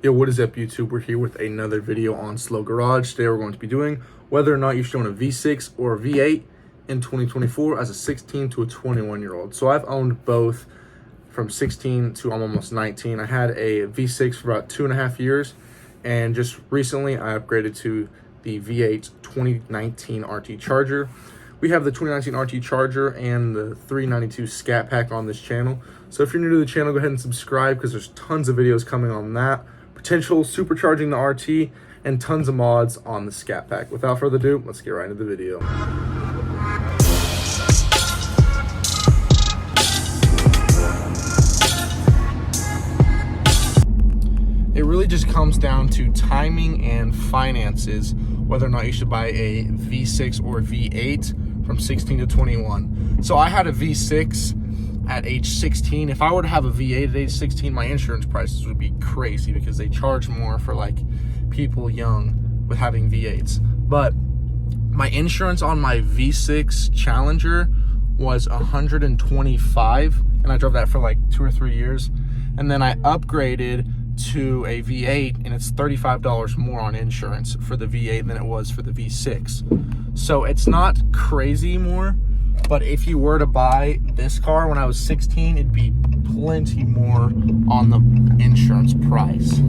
Yo, what is up, YouTube? We're here with another video on Slow Garage. Today we're going to be doing whether or not you should own a V6 or a V8 in 2024 as a 16 to a 21-year-old. So I've owned both from 16 to I'm almost 19. I had a V6 for about 2.5 years, and just recently I upgraded to the V8 2019 RT Charger. We have the 2019 RT Charger and the 392 Scat Pack on this channel. So if you're new to the channel, go ahead and subscribe because there's tons of videos coming on that. Potential supercharging the RT, and tons of mods on the Scat Pack. Without further ado, let's get right into the video. It really just comes down to timing and finances, whether or not you should buy a V6 or a V8 from 16 to 21. So I had a V6 at age 16. If I were to have a V8 at age 16, my insurance prices would be crazy because they charge more for like people young with having V8s. But my insurance on my V6 Challenger was $125, and I drove that for like 2 or 3 years. And then I upgraded to a V8, and it's $35 more on insurance for the V8 than it was for the V6. So it's not crazy more. But if you were to buy this car when I was 16, it'd be plenty more on the insurance price.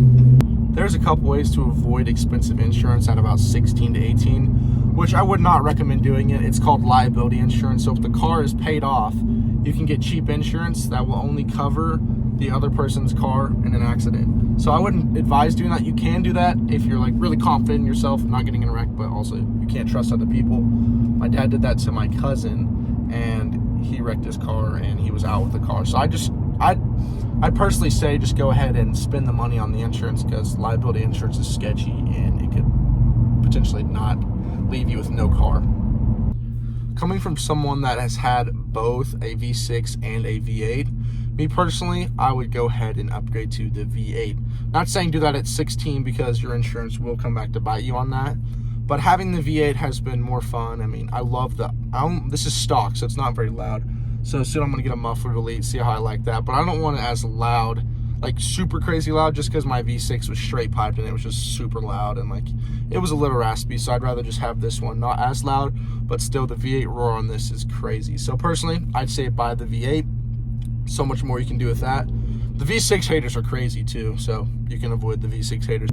There's a couple ways to avoid expensive insurance at about 16 to 18, which I would not recommend doing it. It's called liability insurance. So if the car is paid off, you can get cheap insurance that will only cover the other person's car in an accident. So I wouldn't advise doing that. You can do that if you're like really confident in yourself, not getting in a wreck, but also you can't trust other people. My dad did that to my cousin, and he wrecked his car and he was out with the car. So I'd personally say just go ahead and spend the money on the insurance, because liability insurance is sketchy and it could potentially not leave you with no car. Coming from someone that has had both a V6 and a V8, me personally, I would go ahead and upgrade to the V8. Not saying do that at 16 because your insurance will come back to bite you on that. But having the V8 has been more fun. I mean, I love this is stock, so it's not very loud. So soon I'm gonna get a muffler delete, see how I like that. But I don't want it as loud, like super crazy loud, just because my V6 was straight piped and it was just super loud and like it was a little raspy. So I'd rather just have this one not as loud, but still the V8 roar on this is crazy. So personally, I'd say buy the V8. So much more you can do with that. The V6 haters are crazy too, so you can avoid the V6 haters.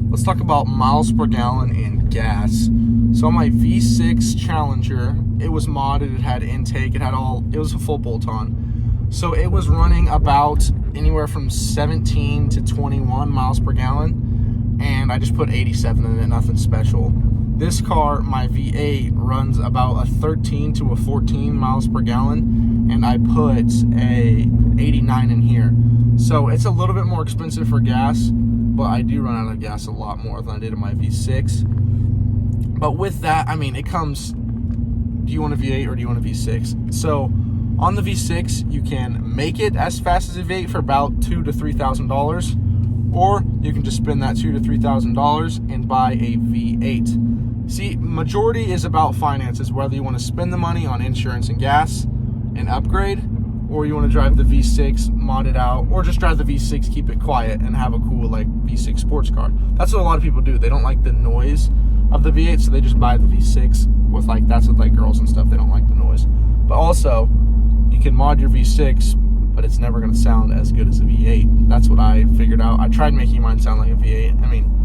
Let's talk about miles per gallon and gas. So on my V6 Challenger, it was modded, it had intake, it was a full bolt-on. So it was running about anywhere from 17 to 21 miles per gallon, and I just put 87 in it, nothing special. This car, my V8, runs about a 13 to a 14 miles per gallon, and I put a 89 in here. So it's a little bit more expensive for gas, but I do run out of gas a lot more than I did in my V6. But with that, I mean, it comes, do you want a V8 or do you want a V6? So on the V6, you can make it as fast as a V8 for about $2,000 to $3,000, or you can just spend that $2,000 to $3,000 and buy a V8. See, majority is about finances, whether you want to spend the money on insurance and gas and upgrade, or you want to drive the V6, mod it out, or just drive the V6, keep it quiet, and have a cool like V6 sports car. That's what a lot of people do. They don't like the noise of the V8, so they just buy the V6 with like, that's with like girls and stuff. They don't like the noise. But also, you can mod your V6, but it's never going to sound as good as a V8. That's what I figured out. I tried making mine sound like a V8. I mean,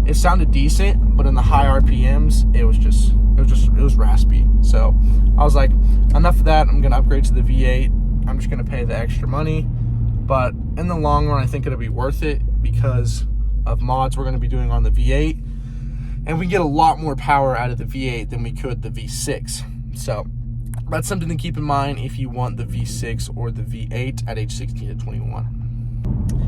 it sounded decent, but in the high RPMs, it was raspy. So I was like, enough of that. I'm going to upgrade to the V8. I'm just going to pay the extra money. But in the long run, I think it'll be worth it because of mods we're going to be doing on the V8. And we get a lot more power out of the V8 than we could the V6. So that's something to keep in mind if you want the V6 or the V8 at age 16 to 21.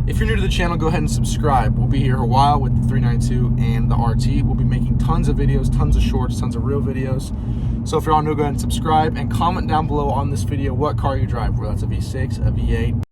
If you're new to the channel, go ahead and subscribe. We'll be here a while with the 392 and the RT. We'll be making tons of videos, tons of shorts, tons of real videos. So if you're all new, go ahead and subscribe and comment down below on this video what car you drive, whether that's a V6, a V8,